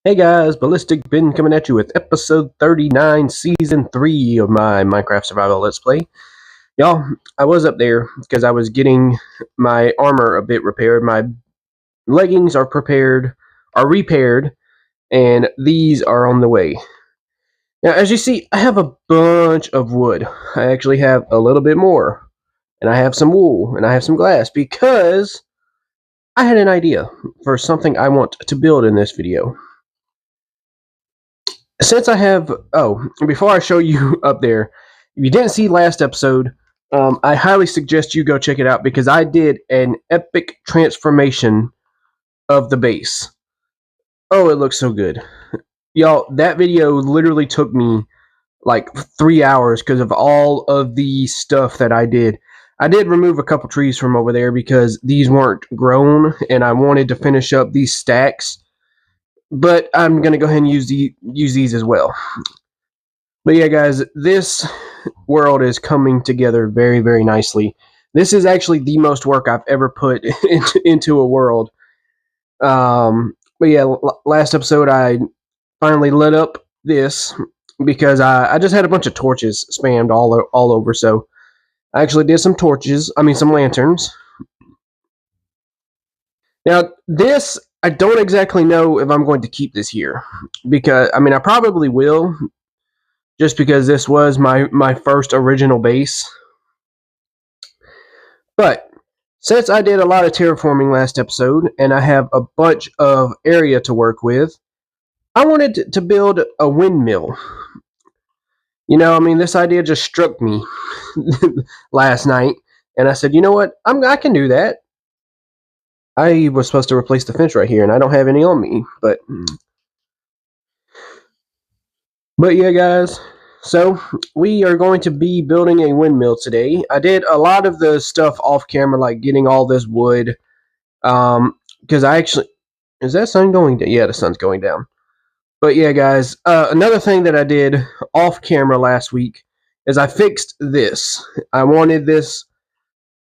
Hey guys, Ballistic Ben coming at you with episode 39, season 3 of my Minecraft Survival Let's Play. Y'all, I was up there because I was getting my armor a bit repaired. My leggings are repaired, and these are on the way. Now, as you see, I have a bunch of wood. I actually have a little bit more, and I have some wool, and I have some glass, because I had an idea for something I want to build in this video. Since I have, before I show you up there, if you didn't see last episode, I highly suggest you go check it out because I did an epic transformation of the base. Oh, it looks so good. Y'all, that video literally took me like 3 hours because of all of the stuff that I did. I did remove a couple trees from over there because these weren't grown and I wanted to finish up these stacks. But I'm going to go ahead and use these as well. But yeah, guys, this world is coming together very, very nicely. This is actually the most work I've ever put into a world. But yeah, last episode I finally lit up this because I just had a bunch of torches spammed all over. So I actually did some some lanterns. Now this, I don't exactly know if I'm going to keep this here because I probably will. Just because this was my first original base. But since I did a lot of terraforming last episode, and I have a bunch of area to work with, I wanted to build a windmill. This idea just struck me last night, and I said, you know what, I can do that. I was supposed to replace the fence right here, and I don't have any on me, but yeah, guys. So, we are going to be building a windmill today. I did a lot of the stuff off camera, like getting all this wood. Because is that sun going down? Yeah, the sun's going down. But yeah, guys, another thing that I did off camera last week is I fixed this. I wanted this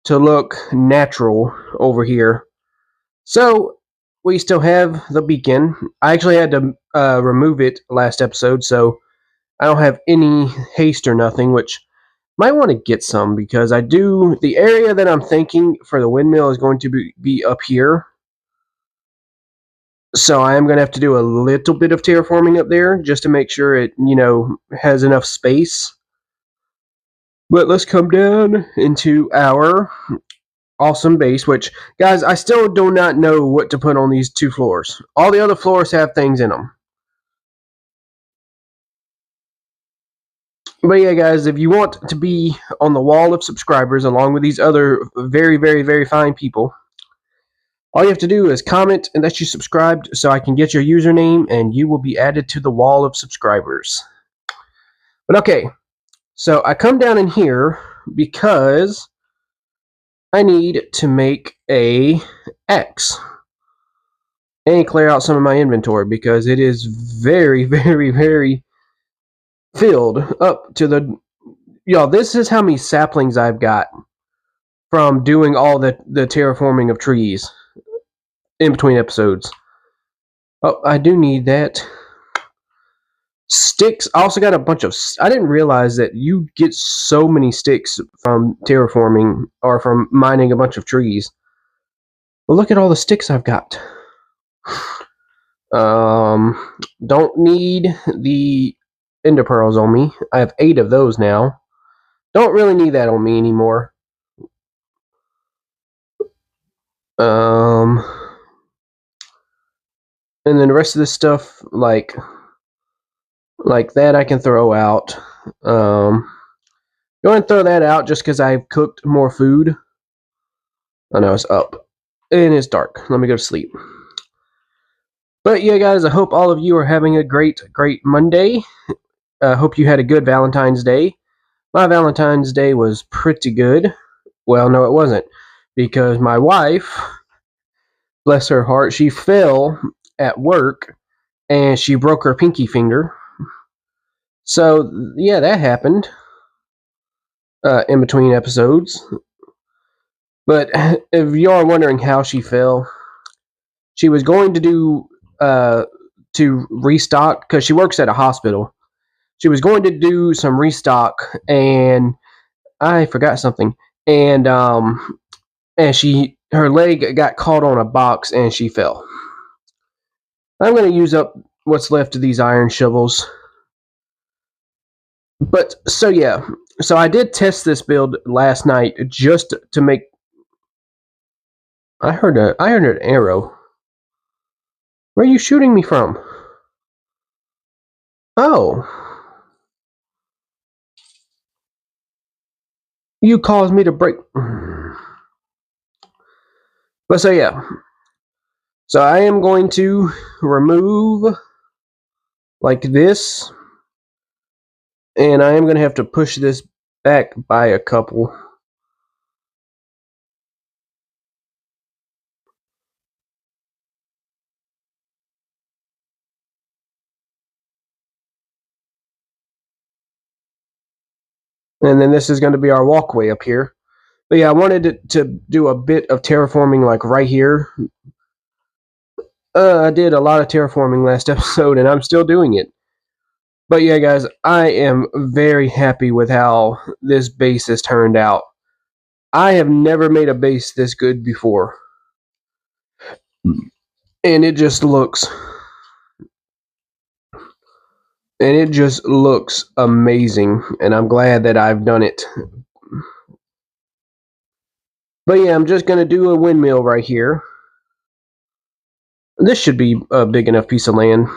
to look natural over here. So, we still have the beacon. I actually had to remove it last episode, so I don't have any haste or nothing, which might want to get some because the area that I'm thinking for the windmill is going to be up here. So I am going to have to do a little bit of terraforming up there just to make sure it, has enough space. But let's come down into our awesome base, which, guys, I still do not know what to put on these 2 floors. All the other floors have things in them. But yeah, guys, if you want to be on the wall of subscribers along with these other very, very, very fine people, all you have to do is comment and that you subscribed so I can get your username and you will be added to the wall of subscribers. But okay, so I come down in here because I need to make a axe and clear out some of my inventory because it is very, very, very filled up to the... Y'all, this is how many saplings I've got from doing all the terraforming of trees in between episodes. Oh, I do need that. Sticks. I also got a bunch of... I didn't realize that you get so many sticks from terraforming or from mining a bunch of trees. Well, look at all the sticks I've got. Don't need the ender pearls on me. I have 8 of those now. Don't really need that on me anymore. And then the rest of this stuff, like that, I can throw out. Go ahead and throw that out just because I've cooked more food. Oh no, it's up. And it's dark. Let me go to sleep. But yeah, guys, I hope all of you are having a great, great Monday. I hope you had a good Valentine's Day. My Valentine's Day was pretty good. Well, no, it wasn't. Because my wife, bless her heart, she fell at work and she broke her pinky finger. So, yeah, that happened in between episodes. But if you are wondering how she fell, she was going to do to restock because she works at a hospital. She was going to do some restock, and I forgot something, and her leg got caught on a box and she fell. I'm going to use up what's left of these iron shovels. But so yeah, so I did test this build last night just to make. I heard an arrow. Where are you shooting me from? Oh, you caused me to break. But so yeah, so I am going to remove like this, and I am going to have to push this back by a couple. And then this is going to be our walkway up here. But yeah, I wanted to do a bit of terraforming like right here. I did a lot of terraforming last episode, and I'm still doing it. But yeah, guys, I am very happy with how this base has turned out. I have never made a base this good before. And it just looks amazing, and I'm glad that I've done it. But yeah, I'm just going to do a windmill right here. This should be a big enough piece of land.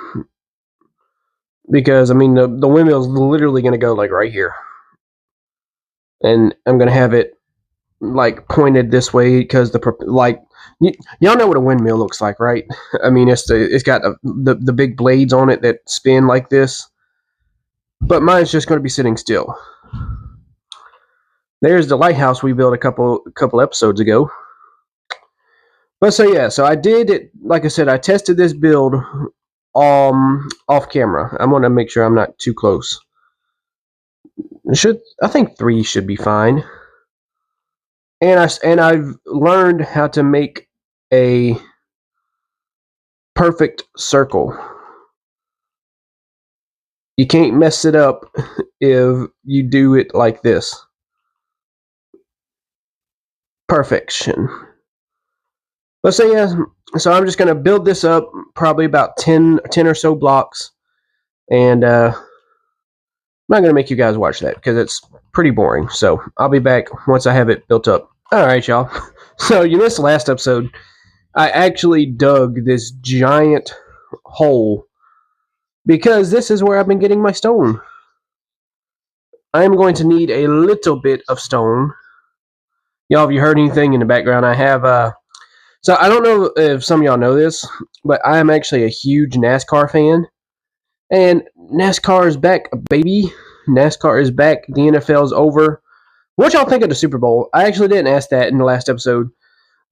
Because, I mean, the windmill is literally going to go, like, right here. And I'm going to have it, like, pointed this way because, y'all know what a windmill looks like, right? I mean, it's got the big blades on it that spin like this. But mine's just going to be sitting still. There's the lighthouse we built a couple episodes ago. But so yeah, so I did it. Like I said, I tested this build off camera. I want to make sure I'm not too close. I think 3 should be fine. And I've learned how to make a perfect circle. You can't mess it up if you do it like this. Perfection. But so yeah, so I'm just gonna build this up, probably about 10 or so blocks, and I'm not gonna make you guys watch that because it's pretty boring. So I'll be back once I have it built up. All right, y'all. So you missed the last episode. I actually dug this giant hole because this is where I've been getting my stone. I'm going to need a little bit of stone. Y'all, have you heard anything in the background? I have so I don't know if some of y'all know this, but I am actually a huge NASCAR fan. And NASCAR is back, baby. NASCAR is back. The NFL is over. What y'all think of the Super Bowl? I actually didn't ask that in the last episode.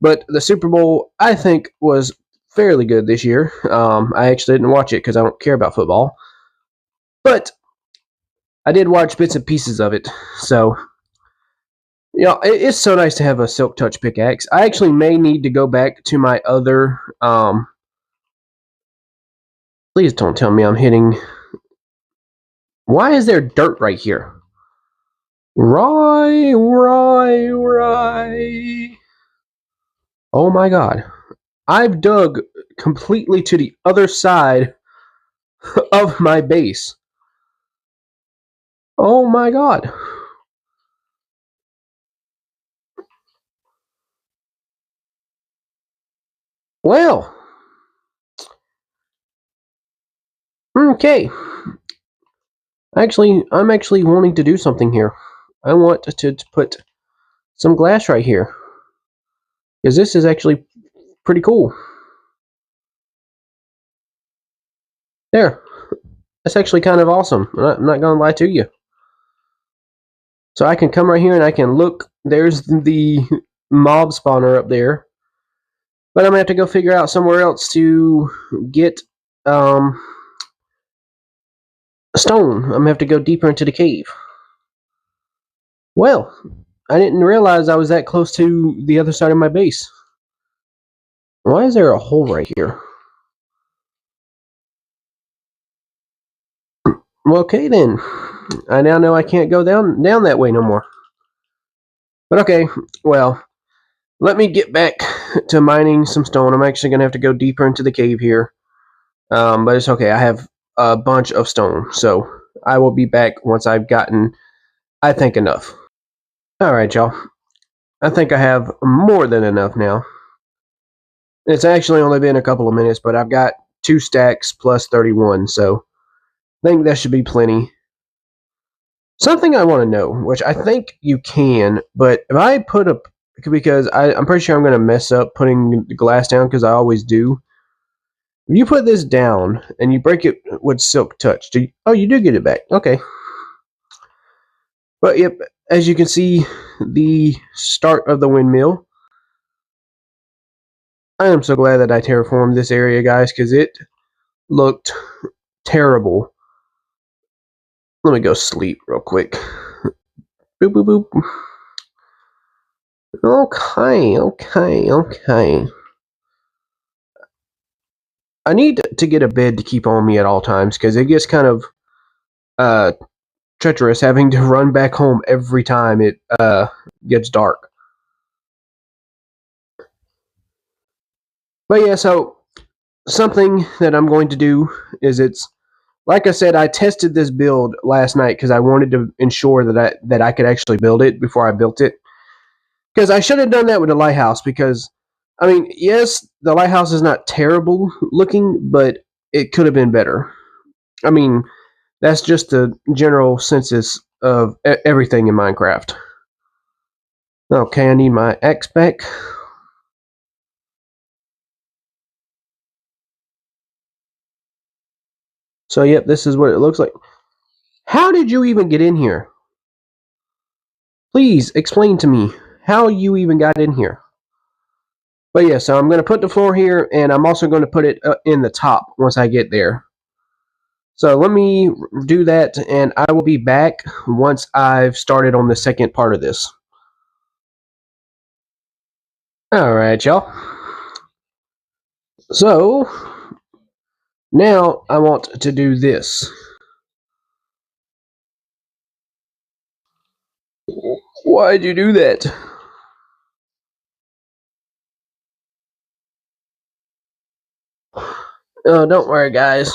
But the Super Bowl, I think, was fairly good this year. I actually didn't watch it because I don't care about football. But I did watch bits and pieces of it. So, you know, it's so nice to have a Silk Touch pickaxe. I actually may need to go back to my other... please don't tell me I'm hitting... Why is there dirt right here? Right. Oh my god. I've dug completely to the other side of my base. Oh my god. Well. Okay. Actually, I'm actually wanting to do something here. I want to put some glass right here. Because this is actually pretty cool. There. That's actually kind of awesome. I'm not going to lie to you. So I can come right here and I can look. There's the mob spawner up there. But I'm going to have to go figure out somewhere else to get stone. I'm going to have to go deeper into the cave. Well, I didn't realize I was that close to the other side of my base. Why is there a hole right here? Well, okay then. I now know I can't go down that way no more. But okay, well, let me get back to mining some stone. I'm actually gonna have to go deeper into the cave here. But it's okay. I have a bunch of stone, so I will be back once I've gotten, I think, enough. All right, y'all. I think I have more than enough now. It's actually only been a couple of minutes, but I've got 2 stacks plus 31, so I think that should be plenty. Something I want to know, which I think you can, but if I put a, because I'm pretty sure I'm going to mess up putting the glass down because I always do. If you put this down and you break it with silk touch, oh, you do get it back. Okay. But yep, as you can see, the start of the windmill. I am so glad that I terraformed this area, guys, because it looked terrible. Let me go sleep real quick. Boop, boop, boop. Okay. I need to get a bed to keep on me at all times, because it gets kind of treacherous having to run back home every time it gets dark. But yeah, so something that I'm going to do is like I said, I tested this build last night because I wanted to ensure that I could actually build it before I built it. Because I should have done that with the lighthouse. Because I mean, yes, the lighthouse is not terrible looking, but it could have been better. I mean, that's just the general census of everything in Minecraft. Okay, I need my axe back. So, yep, this is what it looks like. How did you even get in here? Please explain to me how you even got in here. But yeah, so I'm going to put the floor here, and I'm also going to put it in the top once I get there. So let me do that, and I will be back once I've started on the second part of this. Alright, y'all. So, now I want to do this. Why'd you do that? Oh, don't worry, guys.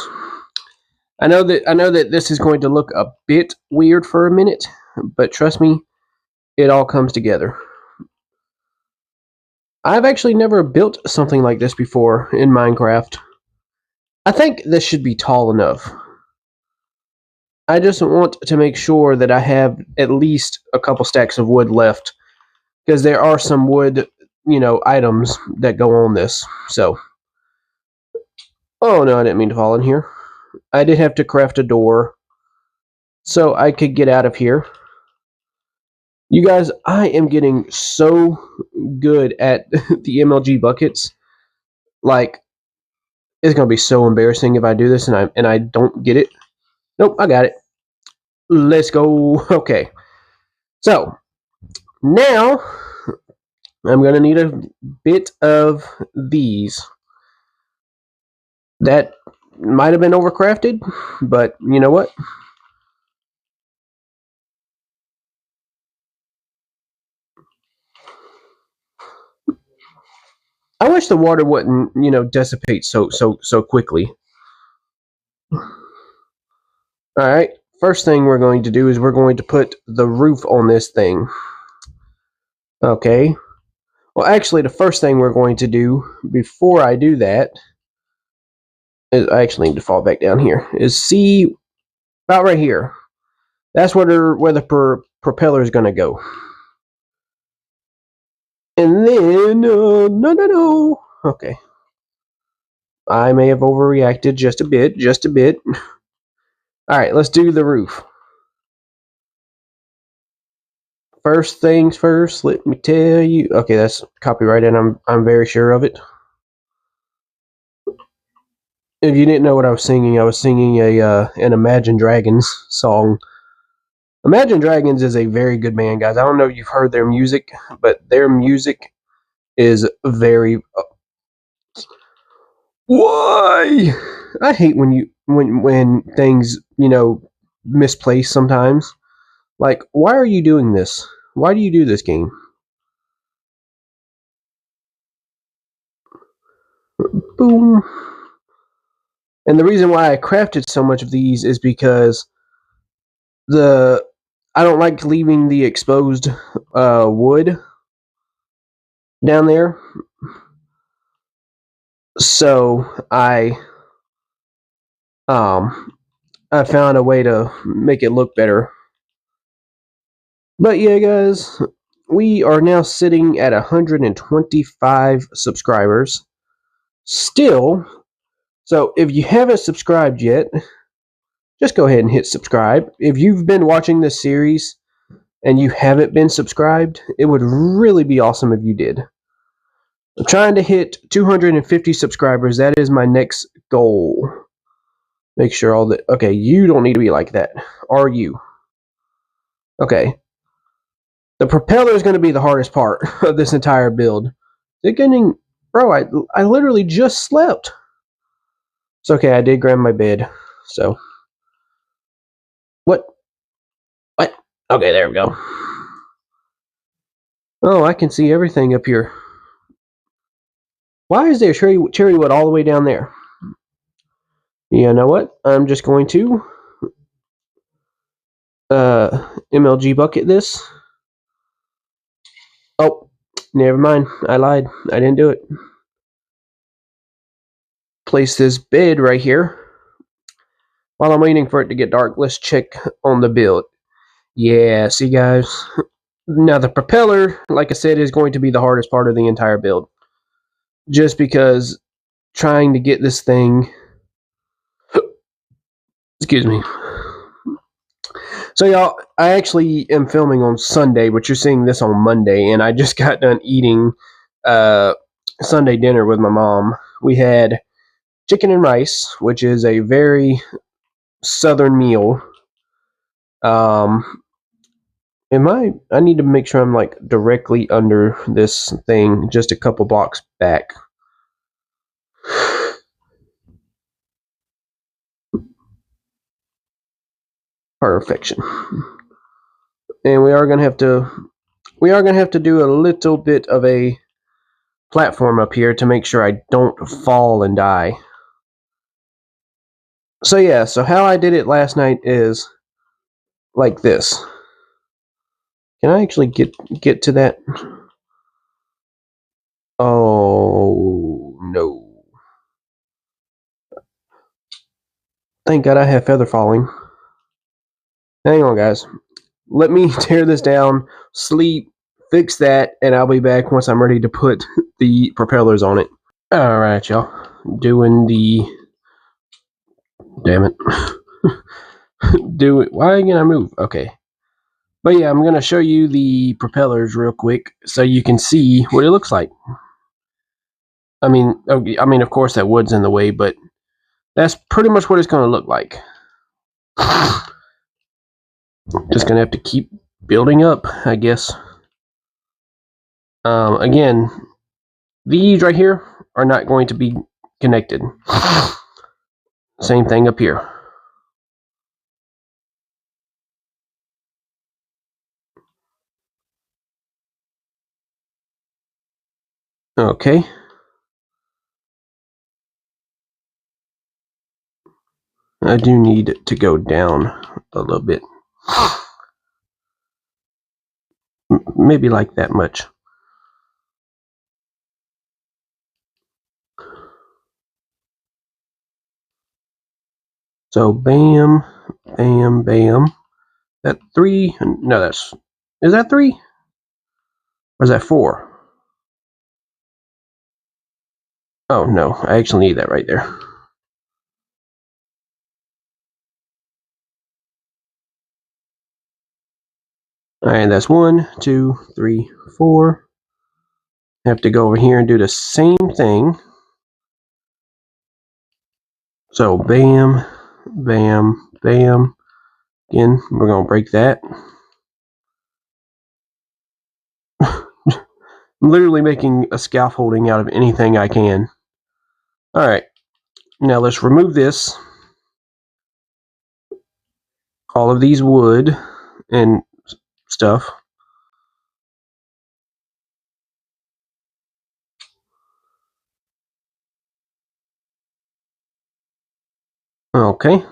I know that this is going to look a bit weird for a minute, but trust me, it all comes together. I've actually never built something like this before in Minecraft. I think this should be tall enough. I just want to make sure that I have at least a couple stacks of wood left, because there are some wood, items that go on this. So, oh no, I didn't mean to fall in here. I did have to craft a door so I could get out of here. You guys, I am getting so good at the MLG buckets. Like, it's gonna be so embarrassing if I do this and I don't get it. Nope, I got it. Let's go. Okay. So now I'm gonna need a bit of these. That might have been overcrafted, but you know what? I wish the water wouldn't, dissipate so quickly. All right. First thing we're going to do is we're going to put the roof on this thing. Okay. Well, actually, the first thing we're going to do before I do that is I actually need to fall back down here. Is see about right here. That's where the propeller is going to go. And then no. Okay. I may have overreacted just a bit. All right, let's do the roof. First things first, let me tell you. Okay, that's copyrighted. I'm very sure of it. If you didn't know what I was singing an Imagine Dragons song. Imagine Dragons is a very good band, guys. I don't know if you've heard their music, but their music is very. Why? I hate when things misplaced sometimes. Like, why are you doing this? Why do you do this, game? Boom. And the reason why I crafted so much of these is because I don't like leaving the exposed wood down there. So I found a way to make it look better. But yeah, guys, we are now sitting at 125 subscribers. Still, so if you haven't subscribed yet, just go ahead and hit subscribe. If you've been watching this series and you haven't been subscribed, it would really be awesome if you did. I'm trying to hit 250 subscribers. That is my next goal. Make sure all that. Okay, you don't need to be like that. Are you? Okay. The propeller is going to be the hardest part of this entire build. They're getting. Bro, I literally just slept. It's okay, I did grab my bed. So. What? What? Okay, there we go. Oh, I can see everything up here. Why is there cherry wood all the way down there? You know what? I'm just going to MLG bucket this. Oh, never mind. I lied. I didn't do it. Place this bed right here. While I'm waiting for it to get dark, let's check on the build. Yeah, see guys. Now the propeller, like I said, is going to be the hardest part of the entire build. Just because trying to get this thing... Excuse me. So y'all, I actually am filming on Sunday, but you're seeing this on Monday, and I just got done eating Sunday dinner with my mom. We had chicken and rice, which is a very southern meal. I need to make sure I'm like directly under this thing, just a couple blocks back. Perfection. And we are gonna have to do a little bit of a platform up here to make sure I don't fall and die. So yeah, so how I did it last night is like this. Can I actually get to that? Oh no. Thank God I have feather falling. Hang on guys. Let me tear this down, sleep, fix that, and I'll be back once I'm ready to put the propellers on it. Alright y'all. Doing the... Damn it. Do it. Why can I move? Okay. But yeah, I'm going to show you the propellers real quick so you can see what it looks like. I mean, of course that wood's in the way, but that's pretty much what it's going to look like. Just going to have to keep building up, I guess. Again, these right here are not going to be connected. Same thing up here. Okay. I do need to go down a little bit. Maybe like that much. So bam, bam, bam. That 3? No, is that 3? Or is that 4? Oh no, I actually need that right there. Alright, that's 1, 2, 3, 4. I have to go over here and do the same thing. So bam, bam, bam. Again, we're going to break that. I'm literally making a scaffolding out of anything I can. Alright, now let's remove this. all of these wood and stuff. Okay.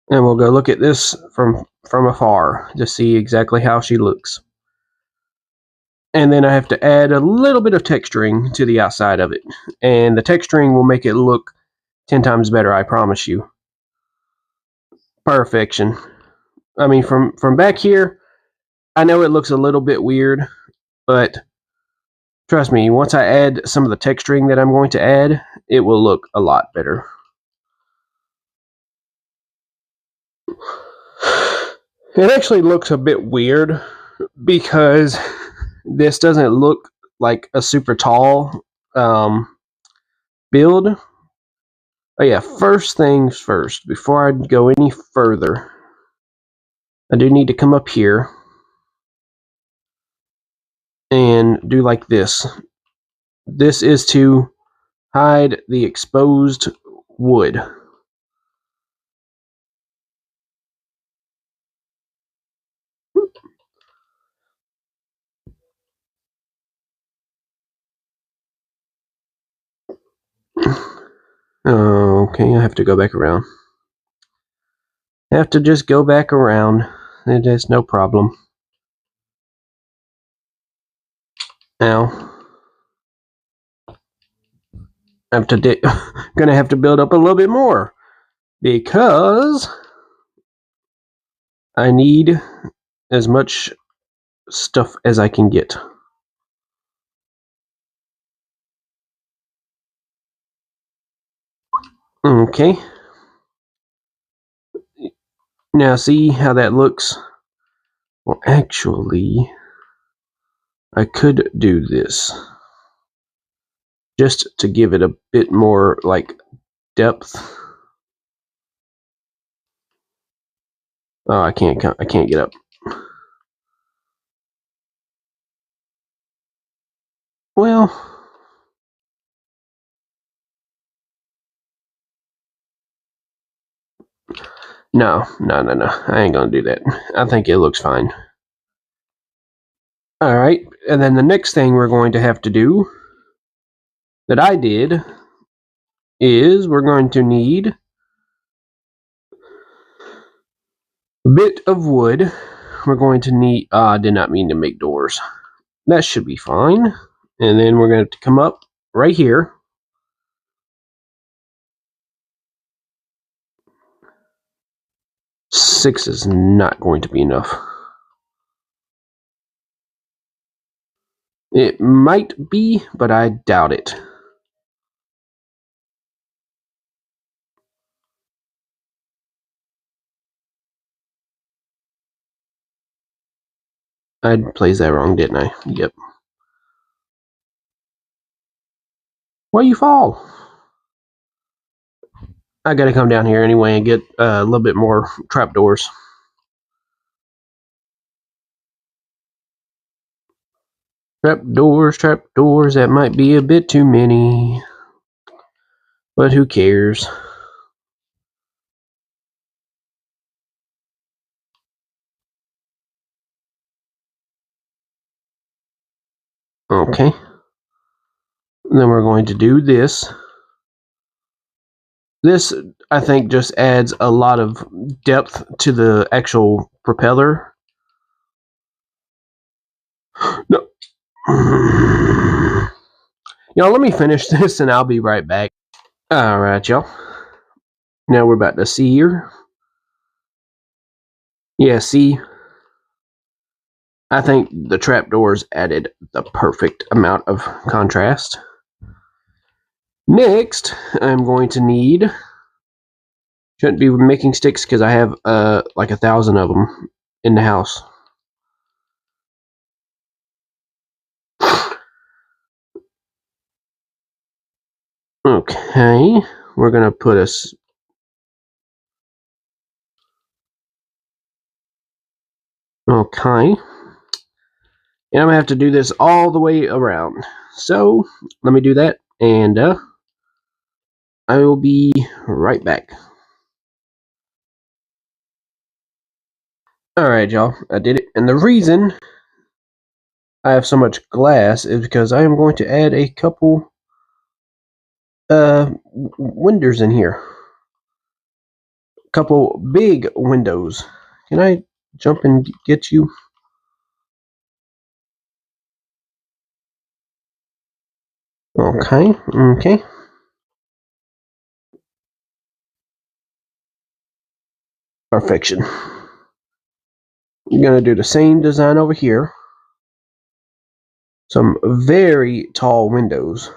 And we'll go look at this from afar to see exactly how she looks. And then I have to add a little bit of texturing to the outside of it. And the texturing will make it look 10 times better, I promise you. Perfection. I mean, from back here, I know it looks a little bit weird, but trust me, once I add some of the texturing that I'm going to add, it will look a lot better. It actually looks a bit weird because this doesn't look like a super tall build. Oh yeah, first things first, before I go any further, I do need to come up here and do like this. This is to hide the exposed wood. Okay, I have to go back around. I have to just go back around. It is no problem. Now, I'm gonna have to build up a little bit more because I need as much stuff as I can get. Okay. Now see how that looks? Well, actually, I could do this just to give it a bit more like depth. Oh, I can't get up. Well, no. I ain't gonna do that. I think it looks fine. Alright, and then the next thing we're going to have to do that I did is we're going to need a bit of wood. We're going to need, I did not mean to make doors. That should be fine. And then we're going to come up right here. Six is not going to be enough. It might be, but I doubt it. I placed that wrong, didn't I? Yep. Why you fall? I gotta come down here anyway and get a little bit more trapdoors. Trapdoors, that might be a bit too many. But who cares? Okay. And then we're going to do this. This, I think, just adds a lot of depth to the actual propeller. No. Y'all, let me finish this and I'll be right back. Alright, y'all. Now we're about to see here. Yeah, see? I think the trapdoors added the perfect amount of contrast. Next, I'm going to need... Shouldn't be making sticks because I have like 1,000 of them in the house. Okay, we're gonna put us. Okay, and I'm gonna have to do this all the way around. So let me do that, and I will be right back. Alright, y'all, I did it. And the reason I have so much glass is because I am going to add a couple windows in here. A couple big windows. Can I jump and get you? Okay, okay. Perfection. I'm gonna do the same design over here. Some very tall windows.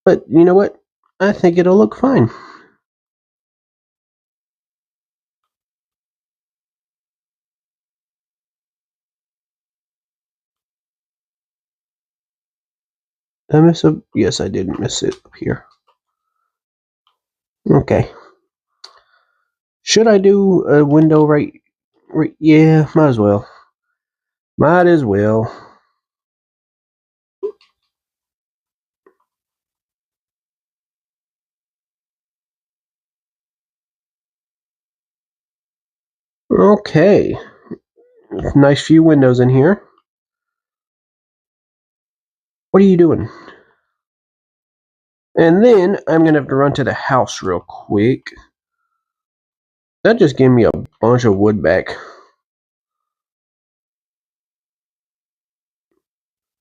But you know what? I think it'll look fine. Did I miss a? Yes, I did miss it up here. Okay. Should I do a window right? Yeah, might as well. Might as well. Okay. Nice few windows in here. What are you doing? And then I'm gonna have to run to the house real quick. That just gave me a bunch of wood back.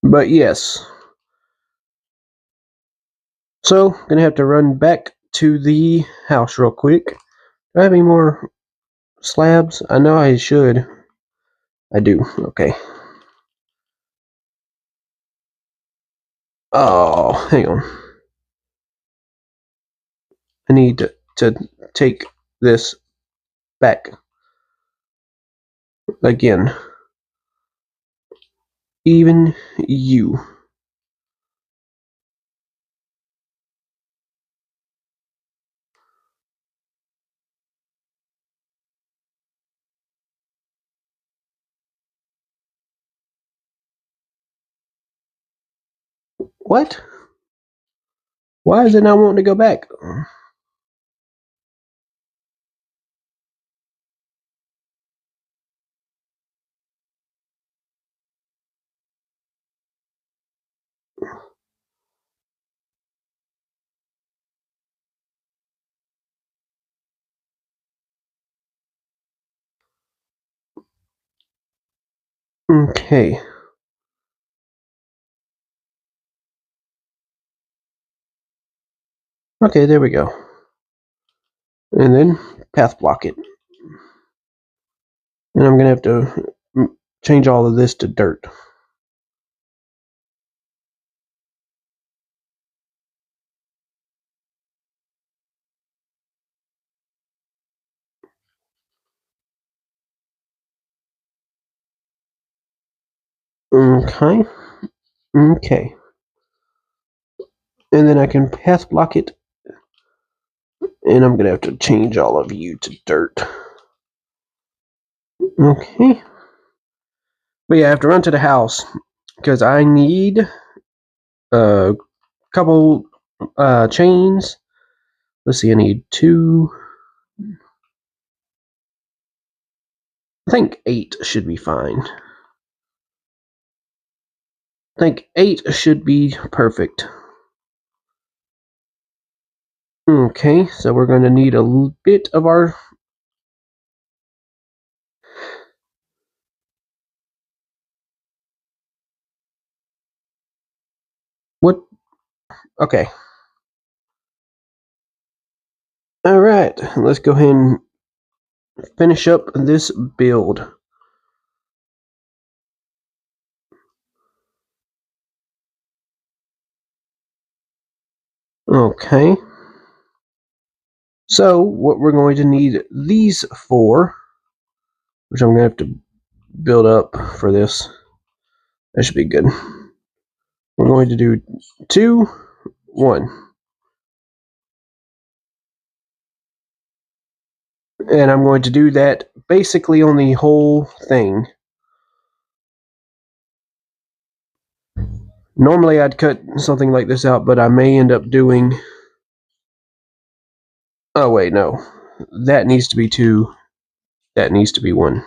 But yes. So, gonna have to run back to the house real quick. Do I have any more slabs? I know I should. I do. Okay. Oh, hang on. I need to take this back again. Even you. What? Why is it not wanting to go back? Okay. Okay, there we go. And then path block it. And I'm gonna have to change all of this to dirt. Okay. Okay. And then I can path block it. And I'm gonna have to change all of you to dirt. Okay. But yeah, I have to run to the house because I need a couple chains. Let's see, I need 2. I think 8 should be fine. I think 8 should be perfect. Okay, so we're going to need a bit of our... What? Okay. Alright, let's go ahead and finish up this build. Okay. So, what we're going to need these for, which I'm going to have to build up for this. That should be good. We're going to do 2, 1. And I'm going to do that basically on the whole thing. Normally I'd cut something like this out, but I may end up doing... Oh wait, no. That needs to be 2. That needs to be one.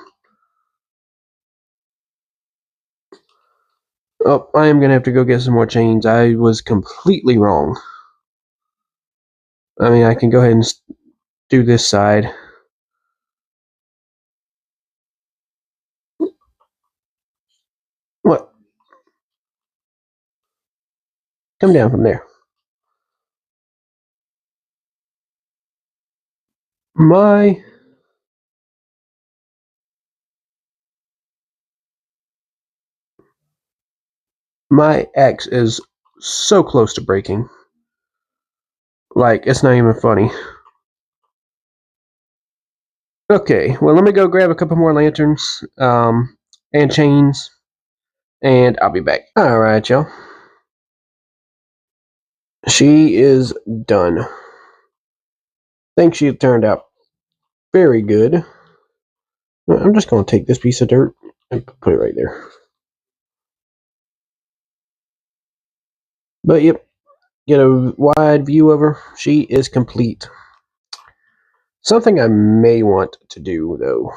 Oh, I am going to have to go get some more chains. I was completely wrong. I mean, I can go ahead and do this side. What? Come down from there. My axe is so close to breaking. Like, it's not even funny. Okay, well, let me go grab a couple more lanterns and chains, and I'll be back. All right, y'all. She is done. I think she turned out very good. I'm just going to take this piece of dirt and put it right there. But yep, get a wide view of her. She is complete. Something I may want to do, though.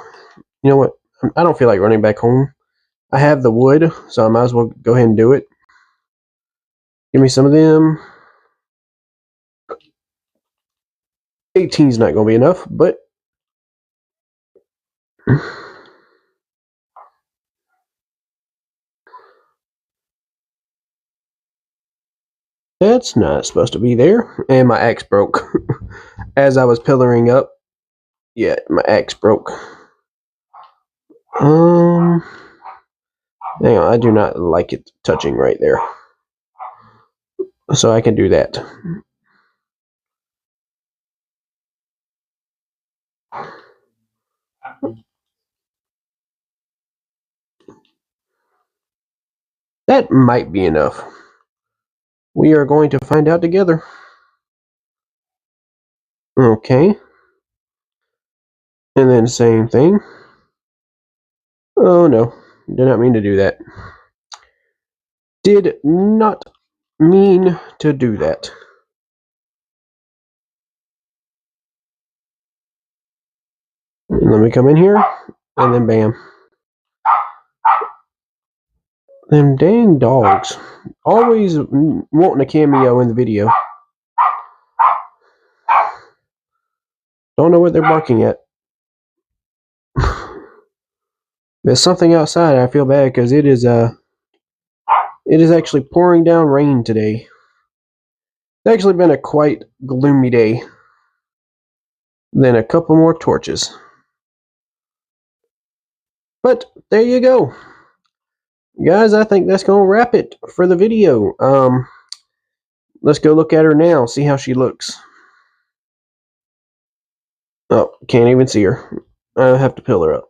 You know what? I don't feel like running back home. I have the wood, so I might as well go ahead and do it. Give me some of them. 18's not going to be enough, but that's not supposed to be there. And my axe broke. As I was pillaring up, yeah, my axe broke. Hang on, I do not like it touching right there. So I can do that. That might be enough. We are going to find out together. Okay. And then same thing. Oh no, did not mean to do that. Did not mean to do that. Let me come in here, and then bam. Them dang dogs. Always wanting a cameo in the video. Don't know what they're barking at. There's something outside. I feel bad because it is actually pouring down rain today. It's actually been a quite gloomy day. Then a couple more torches. But there you go. Guys, I think that's going to wrap it for the video. Let's go look at her now, see how she looks. Oh, can't even see her. I have to pill her up.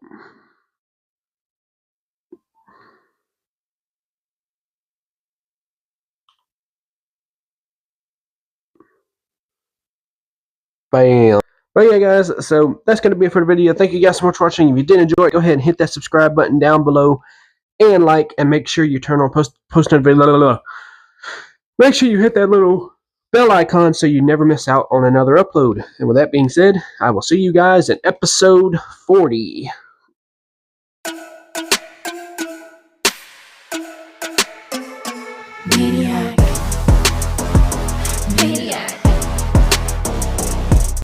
Bam. But yeah, guys, so that's going to be it for the video. Thank you guys so much for watching. If you did enjoy it, go ahead and hit that subscribe button down below and like, and make sure you turn on post notifications. Make sure you hit that little bell icon so you never miss out on another upload. And with that being said, I will see you guys in episode 40.